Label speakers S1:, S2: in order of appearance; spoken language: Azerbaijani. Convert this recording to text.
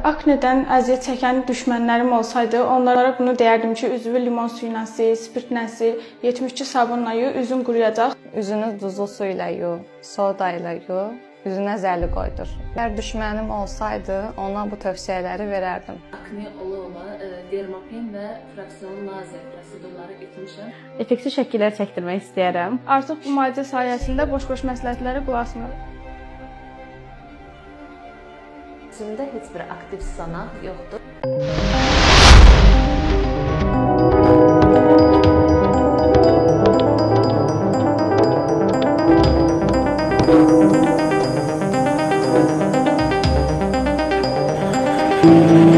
S1: Aknedən əziyyət çəkən düşmənlərim olsaydı, onlara bunu deyərdim ki, üzvü limon suyu ilə sil, spirtlə sil, 72 sabunla yu, üzün quruyacaq.
S2: Üzünü duzlu su ilə yu, soda ilə yu, üzünə zəli qoydur. Əgər düşmənim olsaydı, ona bu tövsiyələri verərdim.
S3: Akne ola-ola dermapen və fraksion lazer prosedurları etmişəm.
S4: Effektiv şəkillər çəkdirmək istəyərəm.
S1: Artıq bu müalicə sayəsində boş-boş məsləhətlərə qulaq asmıram.
S3: Üzümdə heç bir aktiv sızanaq yoxdur.
S5: Thank you.